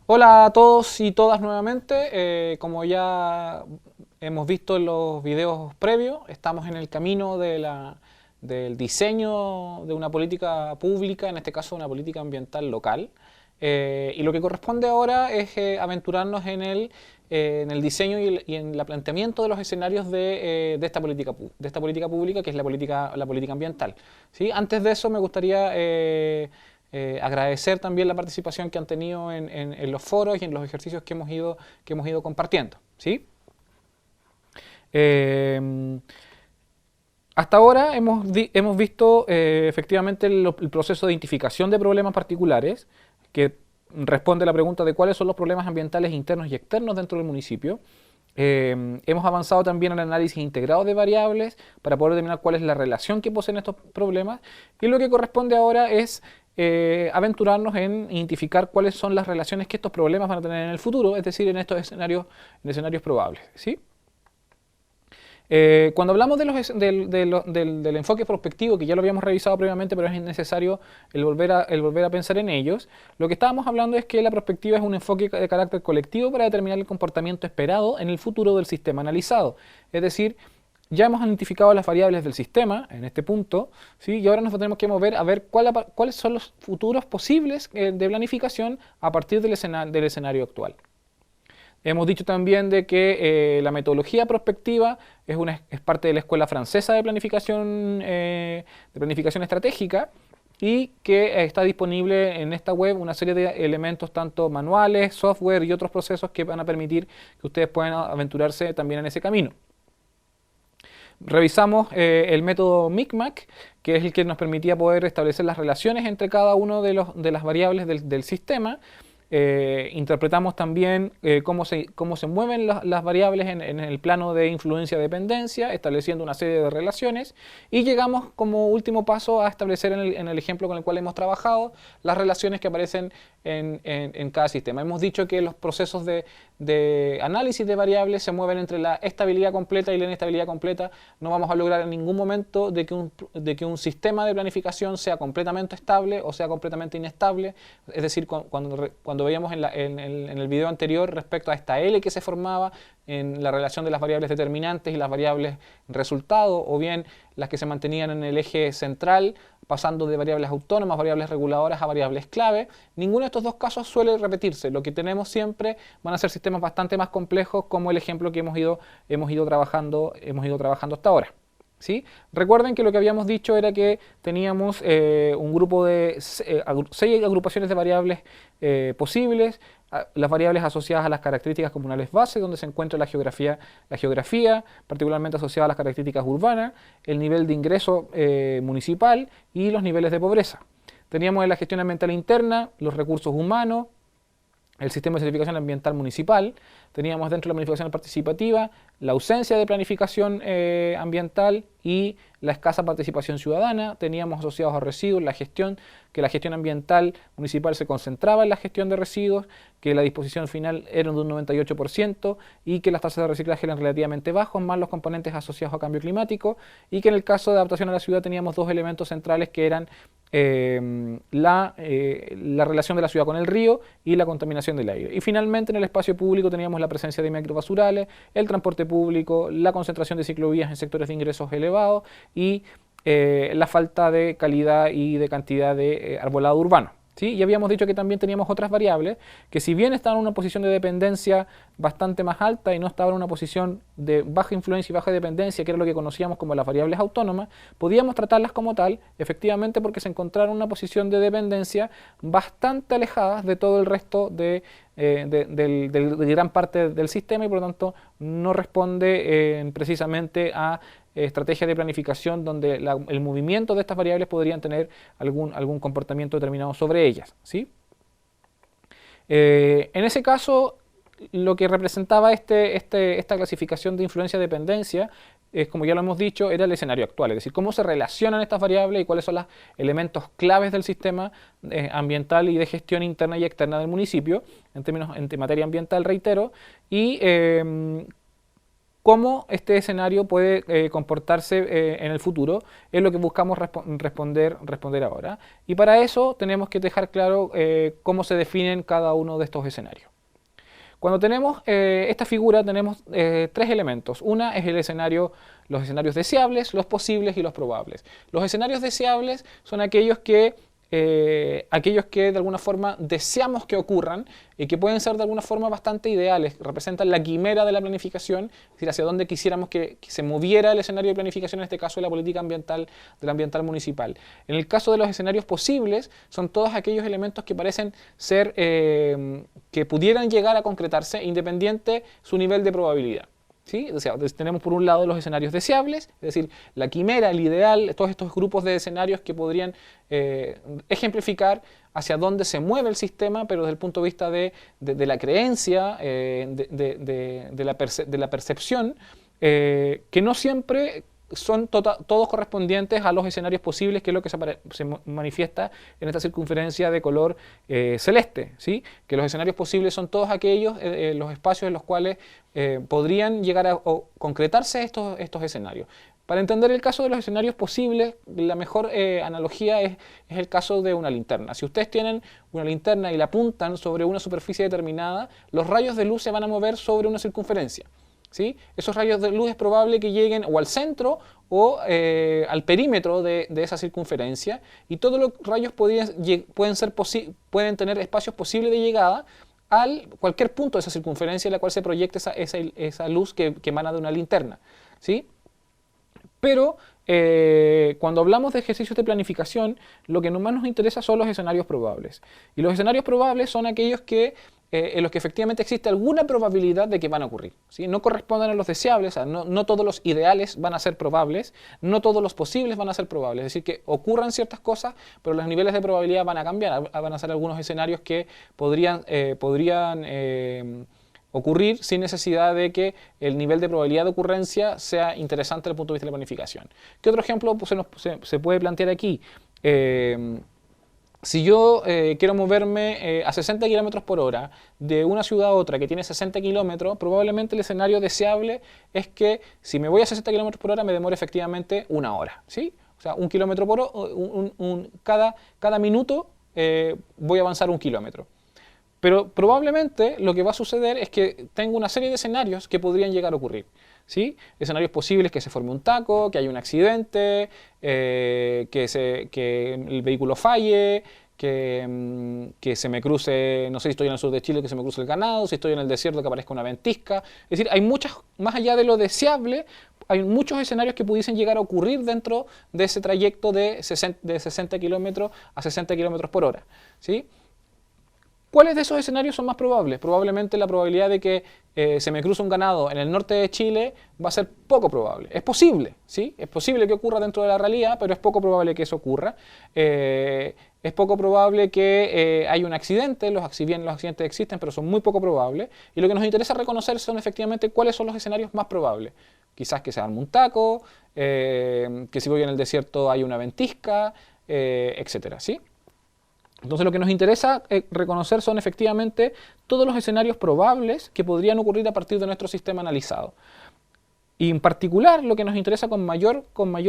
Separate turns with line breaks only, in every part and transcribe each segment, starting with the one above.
Hola a todos y todas nuevamente. Como ya hemos visto en los videos previos, estamos en el camino del diseño de una política pública, en este caso una política ambiental local. Y lo que corresponde ahora es aventurarnos en el diseño y en el planteamiento de los escenarios de esta política pública, que es la política ambiental. ¿Sí? Antes de eso me gustaría agradecer también la participación que han tenido en los foros y en los ejercicios que hemos ido compartiendo. ¿Sí? Eh, Hasta ahora hemos visto efectivamente el proceso de identificación de problemas particulares, que responde a la pregunta de cuáles son los problemas ambientales internos y externos dentro del municipio. Hemos avanzado también en el análisis integrado de variables para poder determinar cuál es la relación que poseen estos problemas. Y lo que corresponde ahora es aventurarnos en identificar cuáles son las relaciones que estos problemas van a tener en el futuro, es decir, en escenarios probables. ¿Sí? Cuando hablamos del enfoque prospectivo, que ya lo habíamos revisado previamente, pero es necesario el volver a pensar en ellos, lo que estábamos hablando es que la prospectiva es un enfoque de carácter colectivo para determinar el comportamiento esperado en el futuro del sistema analizado. Es decir, ya hemos identificado las variables del sistema en este punto, ¿sí? Y ahora nos tenemos que mover a ver cuáles son los futuros posibles de planificación a partir del escenario actual. Hemos dicho también de que la metodología prospectiva es parte de la escuela francesa de planificación estratégica y que está disponible en esta web una serie de elementos tanto manuales, software y otros procesos que van a permitir que ustedes puedan aventurarse también en ese camino. Revisamos el método MICMAC, que es el que nos permitía poder establecer las relaciones entre cada una de las variables del sistema. Interpretamos también cómo se mueven las variables en el plano de influencia-dependencia, estableciendo una serie de relaciones, y llegamos como último paso a establecer en el ejemplo con el cual hemos trabajado las relaciones que aparecen en cada sistema. Hemos dicho que los procesos de análisis de variables se mueven entre la estabilidad completa y la inestabilidad completa. No vamos a lograr en ningún momento de que un sistema de planificación sea completamente estable o sea completamente inestable. Es decir, cuando veíamos en el video anterior respecto a esta L que se formaba en la relación de las variables determinantes y las variables resultado, o bien las que se mantenían en el eje central, pasando de variables autónomas, variables reguladoras a variables clave. Ninguno de estos dos casos suele repetirse. Lo que tenemos siempre van a ser sistemas bastante más complejos, como el ejemplo que hemos ido trabajando hasta ahora. ¿Sí? Recuerden que lo que habíamos dicho era que teníamos un grupo de 6 agrupaciones de variables posibles, las variables asociadas a las características comunales base, donde se encuentra la geografía particularmente asociada a las características urbanas, el nivel de ingreso municipal y los niveles de pobreza. Teníamos en la gestión ambiental interna los recursos humanos, el sistema de certificación ambiental municipal, teníamos dentro de la planificación participativa la ausencia de planificación ambiental y la escasa participación ciudadana, teníamos asociados a residuos que la gestión ambiental municipal se concentraba en la gestión de residuos, que la disposición final era de un 98% y que las tasas de reciclaje eran relativamente bajos, más los componentes asociados a cambio climático, y que en el caso de adaptación a la ciudad teníamos dos elementos centrales que eran la relación de la ciudad con el río y la contaminación del aire. Y finalmente en el espacio público teníamos la presencia de microbasurales, el transporte público, la concentración de ciclovías en sectores de ingresos elevados y la falta de calidad y de cantidad de arbolado urbano. ¿Sí? Y habíamos dicho que también teníamos otras variables que, si bien estaban en una posición de dependencia bastante más alta y no estaban en una posición de baja influencia y baja dependencia, que era lo que conocíamos como las variables autónomas, podíamos tratarlas como tal, efectivamente, porque se encontraron en una posición de dependencia bastante alejadas de todo el resto de gran parte del sistema, y por lo tanto no responde precisamente a estrategias de planificación donde el movimiento de estas variables podrían tener algún comportamiento determinado sobre ellas. ¿Sí? En ese caso, lo que representaba esta clasificación de influencia-dependencia, como ya lo hemos dicho, era el escenario actual, es decir, cómo se relacionan estas variables y cuáles son los elementos claves del sistema ambiental y de gestión interna y externa del municipio, en materia ambiental, reitero, y cómo este escenario puede comportarse en el futuro, es lo que buscamos responder ahora. Y para eso tenemos que dejar claro cómo se definen cada uno de estos escenarios. Cuando tenemos esta figura tenemos tres elementos. Una es los escenarios deseables, los posibles y los probables. Los escenarios deseables son aquellos que de alguna forma deseamos que ocurran y que pueden ser de alguna forma bastante ideales, representan la quimera de la planificación, es decir, hacia dónde quisiéramos que se moviera el escenario de planificación, en este caso de la política ambiental, de la ambiental municipal. En el caso de los escenarios posibles, son todos aquellos elementos que parecen ser, que pudieran llegar a concretarse independiente su nivel de probabilidad. ¿Sí? O sea, tenemos por un lado los escenarios deseables, es decir, la quimera, el ideal, todos estos grupos de escenarios que podrían ejemplificar hacia dónde se mueve el sistema, pero desde el punto de vista de la creencia, de la percepción, que no siempre son todos correspondientes a los escenarios posibles, que es lo que se manifiesta en esta circunferencia de color celeste, ¿sí? Que los escenarios posibles son todos aquellos, los espacios en los cuales podrían llegar a concretarse estos escenarios. Para entender el caso de los escenarios posibles, la mejor analogía es el caso de una linterna. Si ustedes tienen una linterna y la apuntan sobre una superficie determinada, los rayos de luz se van a mover sobre una circunferencia. ¿Sí? Esos rayos de luz es probable que lleguen o al centro o al perímetro de esa circunferencia, y todos los rayos pueden tener espacios posibles de llegada a cualquier punto de esa circunferencia en la cual se proyecte esa luz que emana de una linterna. ¿Sí? Pero cuando hablamos de ejercicios de planificación, lo que más nos interesa son los escenarios probables. Y los escenarios probables son aquellos en los que efectivamente existe alguna probabilidad de que van a ocurrir, ¿sí? No corresponden a los deseables, o sea, no todos los ideales van a ser probables, no todos los posibles van a ser probables, es decir, que ocurran ciertas cosas, pero los niveles de probabilidad van a cambiar, van a ser algunos escenarios que podrían ocurrir sin necesidad de que el nivel de probabilidad de ocurrencia sea interesante desde el punto de vista de la planificación. ¿Qué otro ejemplo se puede plantear aquí? Si yo quiero moverme a 60 km por hora de una ciudad a otra que tiene 60 kilómetros, probablemente el escenario deseable es que si me voy a 60 km por hora me demore efectivamente una hora, ¿sí? O sea, un kilómetro por hora, cada minuto voy a avanzar un kilómetro. Pero probablemente lo que va a suceder es que tengo una serie de escenarios que podrían llegar a ocurrir, ¿sí? Escenarios posibles: que se forme un taco, que haya un accidente, que el vehículo falle, que se me cruce, no sé si estoy en el sur de Chile, que se me cruce el ganado, si estoy en el desierto, que aparezca una ventisca. Es decir, hay muchas, más allá de lo deseable, hay muchos escenarios que pudiesen llegar a ocurrir dentro de ese trayecto de 60 kilómetros a 60 kilómetros por hora, ¿sí? ¿Cuáles de esos escenarios son más probables? Probablemente la probabilidad de que se me cruce un ganado en el norte de Chile va a ser poco probable. Es posible, ¿sí? Es posible que ocurra dentro de la realidad, pero es poco probable que eso ocurra. Es poco probable que haya un accidente, si bien los accidentes existen, pero son muy poco probables. Y lo que nos interesa reconocer son efectivamente cuáles son los escenarios más probables. Quizás que se arme un taco, que si voy en el desierto hay una ventisca, etcétera, ¿sí? Entonces lo que nos interesa reconocer son efectivamente todos los escenarios probables que podrían ocurrir a partir de nuestro sistema analizado. Y en particular lo que nos interesa con mayor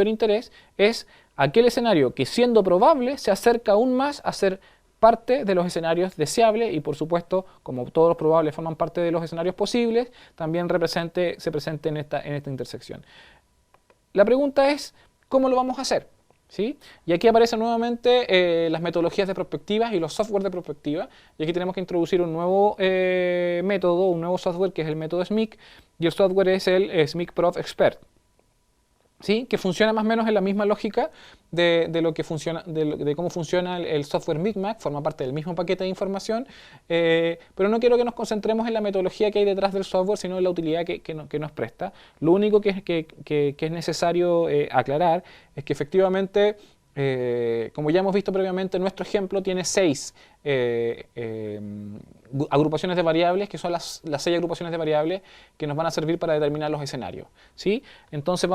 interés es aquel escenario que, siendo probable, se acerca aún más a ser parte de los escenarios deseables, y por supuesto, como todos los probables forman parte de los escenarios posibles, también se presente en esta intersección. La pregunta es, ¿cómo lo vamos a hacer? ¿Sí? Y aquí aparecen nuevamente las metodologías de prospectiva y los software de prospectiva, y aquí tenemos que introducir un nuevo método, un nuevo software, que es el método SMIC, y el software es el SMIC Prof Expert, ¿sí? Que funciona más o menos en la misma lógica de cómo funciona el software Micmac, forma parte del mismo paquete de información, pero no quiero que nos concentremos en la metodología que hay detrás del software, sino en la utilidad que nos presta. Lo único que es necesario aclarar es que efectivamente, como ya hemos visto previamente, nuestro ejemplo tiene 6 agrupaciones de variables, que son las 6 agrupaciones de variables que nos van a servir para determinar los escenarios, ¿sí? Entonces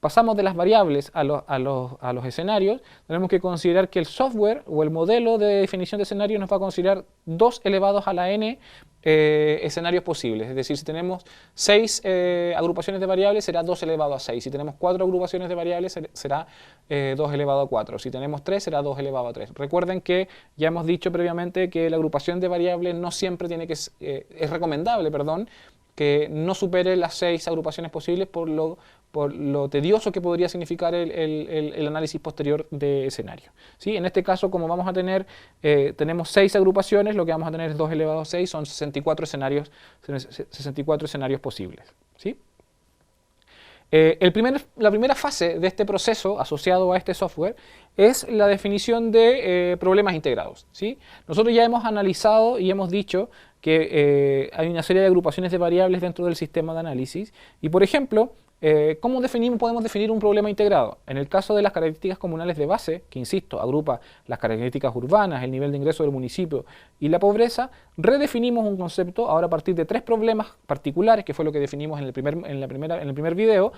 pasamos de las variables a los escenarios, tenemos que considerar que el software o el modelo de definición de escenarios nos va a considerar 2 elevados a la n escenarios posibles. Es decir, si tenemos 6 agrupaciones de variables, será 2 elevado a 6. Si tenemos 4 agrupaciones de variables, será 2 elevado a 4. Si tenemos 3, será 2 elevado a 3. Recuerden que ya hemos dicho previamente que la agrupación de variables no siempre tiene que es recomendable, perdón, que no supere las 6 agrupaciones posibles por lo tedioso que podría significar el análisis posterior de escenario. ¿Sí? En este caso, como vamos a tener, tenemos 6 agrupaciones, lo que vamos a tener es 2 elevado a 6, son 64 escenarios posibles. ¿Sí? La primera fase de este proceso asociado a este software es la definición de problemas integrados. ¿Sí? Nosotros ya hemos analizado y hemos dicho que hay una serie de agrupaciones de variables dentro del sistema de análisis y, por ejemplo, ¿cómo podemos definir un problema integrado? En el caso de las características comunales de base, que insisto, agrupa las características urbanas, el nivel de ingreso del municipio y la pobreza, redefinimos un concepto ahora a partir de 3 problemas particulares, que fue lo que definimos en el primer video,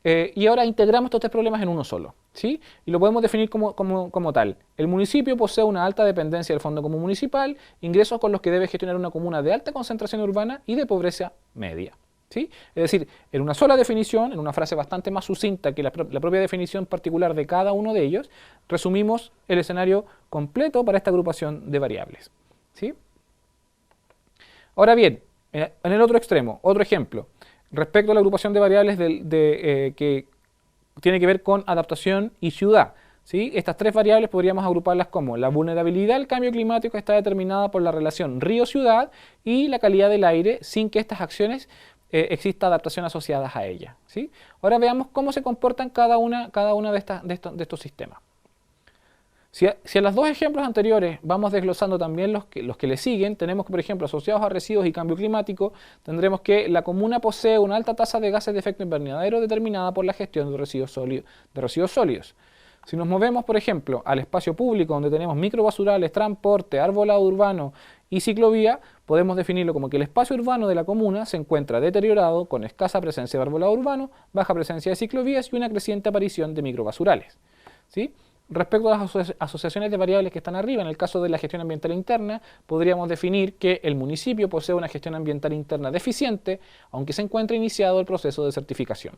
y ahora integramos estos 3 problemas en uno solo, ¿sí? Y lo podemos definir como tal. El municipio posee una alta dependencia del Fondo Común Municipal, ingresos con los que debe gestionar una comuna de alta concentración urbana y de pobreza media. ¿Sí? Es decir, en una sola definición, en una frase bastante más sucinta que la propia definición particular de cada uno de ellos, resumimos el escenario completo para esta agrupación de variables. ¿Sí? Ahora bien, en el otro extremo, otro ejemplo, respecto a la agrupación de variables que tiene que ver con adaptación y ciudad. ¿Sí? Estas 3 variables podríamos agruparlas como la vulnerabilidad al cambio climático está determinada por la relación río-ciudad y la calidad del aire sin que estas acciones exista adaptación asociadas a ella. ¿Sí? Ahora veamos cómo se comportan cada una de estos sistemas. Si a los 2 ejemplos anteriores vamos desglosando también los que le siguen, tenemos que, por ejemplo, asociados a residuos y cambio climático, tendremos que la comuna posee una alta tasa de gases de efecto invernadero determinada por la gestión de residuos sólidos. Si nos movemos, por ejemplo, al espacio público donde tenemos microbasurales, transporte, arbolado urbano y ciclovía, podemos definirlo como que el espacio urbano de la comuna se encuentra deteriorado con escasa presencia de arbolado urbano, baja presencia de ciclovías y una creciente aparición de microbasurales. ¿Sí? Respecto a las asociaciones de variables que están arriba, en el caso de la gestión ambiental interna, podríamos definir que el municipio posee una gestión ambiental interna deficiente, aunque se encuentre iniciado el proceso de certificación.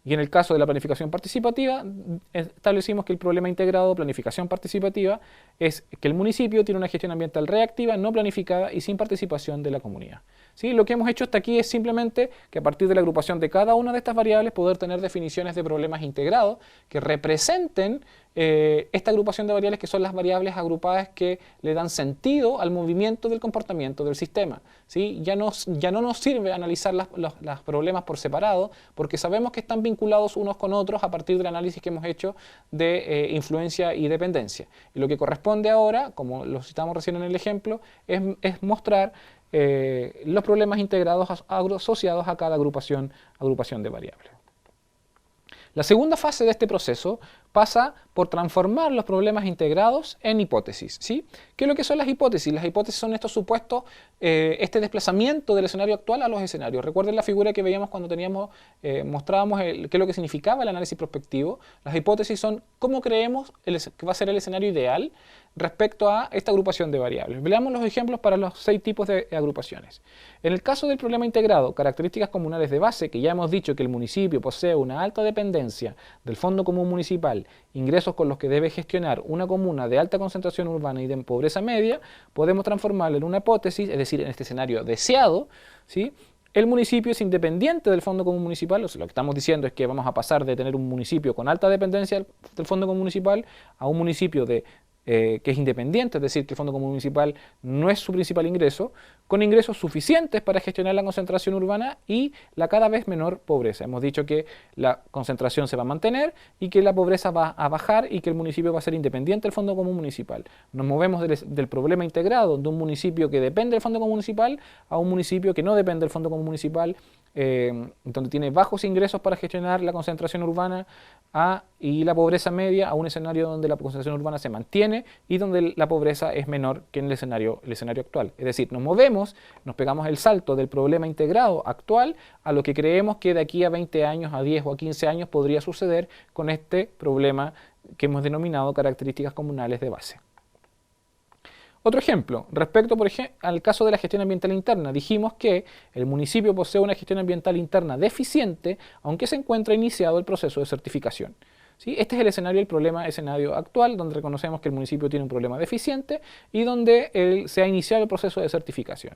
Y en el caso de la planificación participativa, establecimos que el problema integrado de planificación participativa es que el municipio tiene una gestión ambiental reactiva, no planificada y sin participación de la comunidad. ¿Sí? Lo que hemos hecho hasta aquí es simplemente que a partir de la agrupación de cada una de estas variables poder tener definiciones de problemas integrados que representen esta agrupación de variables que son las variables agrupadas que le dan sentido al movimiento del comportamiento del sistema. ¿Sí? Ya no nos sirve analizar los problemas por separado porque sabemos que están vinculados unos con otros a partir del análisis que hemos hecho de influencia y dependencia. Y lo que corresponde ahora, como lo citamos recién en el ejemplo, es mostrar los problemas integrados asociados a cada agrupación de variables. La segunda fase de este proceso pasa por transformar los problemas integrados en hipótesis. ¿Sí? ¿Qué es lo que son las hipótesis? Las hipótesis son estos supuestos, este desplazamiento del escenario actual a los escenarios. Recuerden la figura que veíamos cuando mostrábamos qué es lo que significaba el análisis prospectivo. Las hipótesis son cómo creemos que va a ser el escenario ideal respecto a esta agrupación de variables. Veamos los ejemplos para los 6 tipos de agrupaciones. En el caso del problema integrado, características comunales de base, que ya hemos dicho que el municipio posee una alta dependencia del Fondo Común Municipal, ingresos con los que debe gestionar una comuna de alta concentración urbana y de pobreza media, podemos transformarlo en una hipótesis, es decir, en este escenario deseado, ¿sí? El municipio es independiente del Fondo Común Municipal, o sea, lo que estamos diciendo es que vamos a pasar de tener un municipio con alta dependencia del Fondo Común Municipal a un municipio que es independiente, es decir, que el Fondo Común Municipal no es su principal ingreso, con ingresos suficientes para gestionar la concentración urbana y la cada vez menor pobreza. Hemos dicho que la concentración se va a mantener y que la pobreza va a bajar y que el municipio va a ser independiente del Fondo Común Municipal. Nos movemos del problema integrado de un municipio que depende del Fondo Común Municipal a un municipio que no depende del Fondo Común Municipal, donde tiene bajos ingresos para gestionar la concentración urbana y la pobreza media, a un escenario donde la concentración urbana se mantiene y donde la pobreza es menor que en el escenario actual. Es decir, nos movemos nos pegamos el salto del problema integrado actual a lo que creemos que de aquí a 20 años, a 10 o a 15 años podría suceder con este problema que hemos denominado características comunales de base. Otro ejemplo, respecto por ejemplo al caso de la gestión ambiental interna, dijimos que el municipio posee una gestión ambiental interna deficiente, aunque se encuentra iniciado el proceso de certificación. ¿Sí? Este es el escenario, el problema escenario actual, donde reconocemos que el municipio tiene un problema deficiente y donde se ha iniciado el proceso de certificación.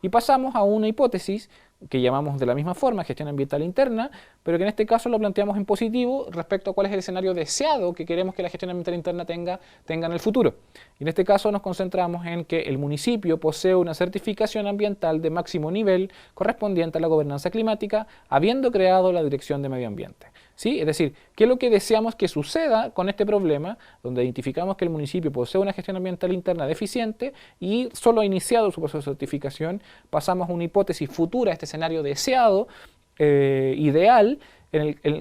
Y pasamos a una hipótesis que llamamos de la misma forma gestión ambiental interna, pero que en este caso lo planteamos en positivo respecto a cuál es el escenario deseado que queremos que la gestión ambiental interna tenga en el futuro. Y en este caso nos concentramos en que el municipio posee una certificación ambiental de máximo nivel correspondiente a la gobernanza climática, habiendo creado la Dirección de Medio Ambiente. ¿Sí? Es decir, ¿qué es lo que deseamos que suceda con este problema, donde identificamos que el municipio posee una gestión ambiental interna deficiente y solo ha iniciado su proceso de certificación? Pasamos a una hipótesis futura, este escenario deseado, ideal,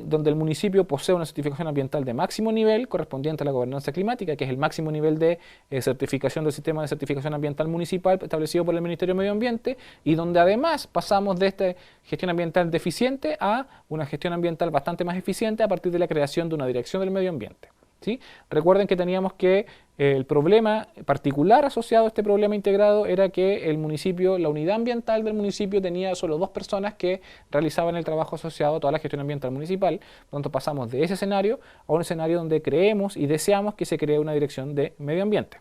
donde el municipio posee una certificación ambiental de máximo nivel correspondiente a la gobernanza climática, que es el máximo nivel de certificación del sistema de certificación ambiental municipal establecido por el Ministerio de Medio Ambiente, y donde además pasamos de esta gestión ambiental deficiente a una gestión ambiental bastante más eficiente a partir de la creación de una Dirección del Medio Ambiente. ¿Sí? Recuerden que teníamos que el problema particular asociado a este problema integrado era que el municipio, la unidad ambiental del municipio tenía solo 2 personas que realizaban el trabajo asociado a toda la gestión ambiental municipal. Por lo tanto, pasamos de ese escenario a un escenario donde creemos y deseamos que se cree una dirección de medio ambiente.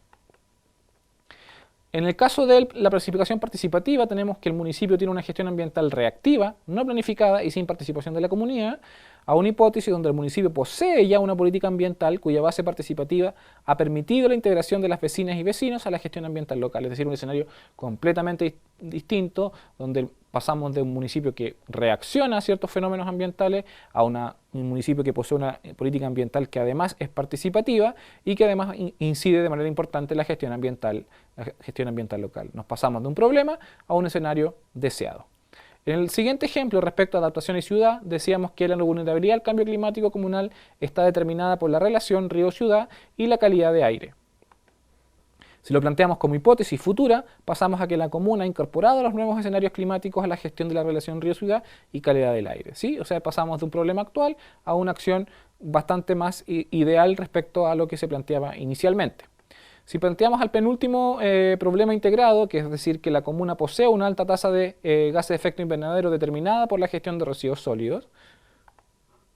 En el caso de la planificación participativa tenemos que el municipio tiene una gestión ambiental reactiva, no planificada y sin participación de la comunidad, a una hipótesis donde el municipio posee ya una política ambiental cuya base participativa ha permitido la integración de las vecinas y vecinos a la gestión ambiental local, es decir, un escenario completamente distinto donde pasamos de un municipio que reacciona a ciertos fenómenos ambientales a un municipio que posee una política ambiental que además es participativa y que además incide de manera importante en la gestión ambiental local. Nos pasamos de un problema a un escenario deseado. En el siguiente ejemplo, respecto a adaptación y ciudad, decíamos que la vulnerabilidad al cambio climático comunal está determinada por la relación río-ciudad y la calidad de aire. Si lo planteamos como hipótesis futura, pasamos a que la comuna ha incorporado los nuevos escenarios climáticos a la gestión de la relación río-ciudad y calidad del aire. ¿Sí? O sea, pasamos de un problema actual a una acción bastante más ideal respecto a lo que se planteaba inicialmente. Si planteamos al penúltimo problema integrado, que es decir, que la comuna posee una alta tasa de gases de efecto invernadero determinada por la gestión de residuos sólidos,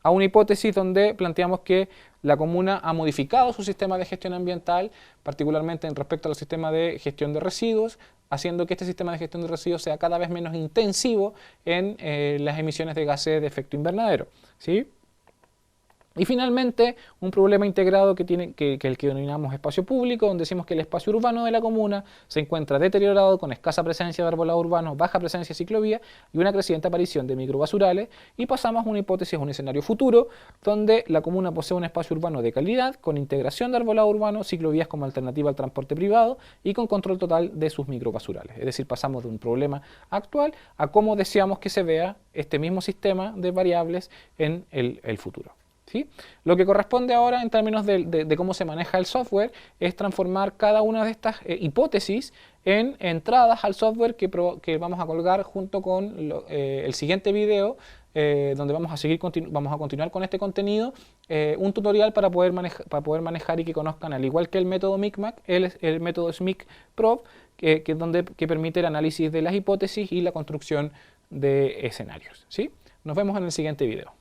a una hipótesis donde planteamos que la comuna ha modificado su sistema de gestión ambiental, particularmente en respecto al sistema de gestión de residuos, haciendo que este sistema de gestión de residuos sea cada vez menos intensivo en las emisiones de gases de efecto invernadero. ¿Sí? Y finalmente, un problema integrado que el que denominamos espacio público, donde decimos que el espacio urbano de la comuna se encuentra deteriorado con escasa presencia de arbolado urbano, baja presencia de ciclovía y una creciente aparición de microbasurales, y pasamos a una hipótesis, a un escenario futuro, donde la comuna posee un espacio urbano de calidad, con integración de arbolado urbano, ciclovías como alternativa al transporte privado y con control total de sus microbasurales. Es decir, pasamos de un problema actual a cómo deseamos que se vea este mismo sistema de variables en el futuro. ¿Sí? Lo que corresponde ahora en términos de cómo se maneja el software es transformar cada una de estas hipótesis en entradas al software que vamos a colgar junto con el siguiente video, donde vamos a continuar con este contenido, un tutorial para poder manejar y que conozcan, al igual que el método MICMAC, el método SMIC-PROB, que permite el análisis de las hipótesis y la construcción de escenarios. ¿Sí? Nos vemos en el siguiente video.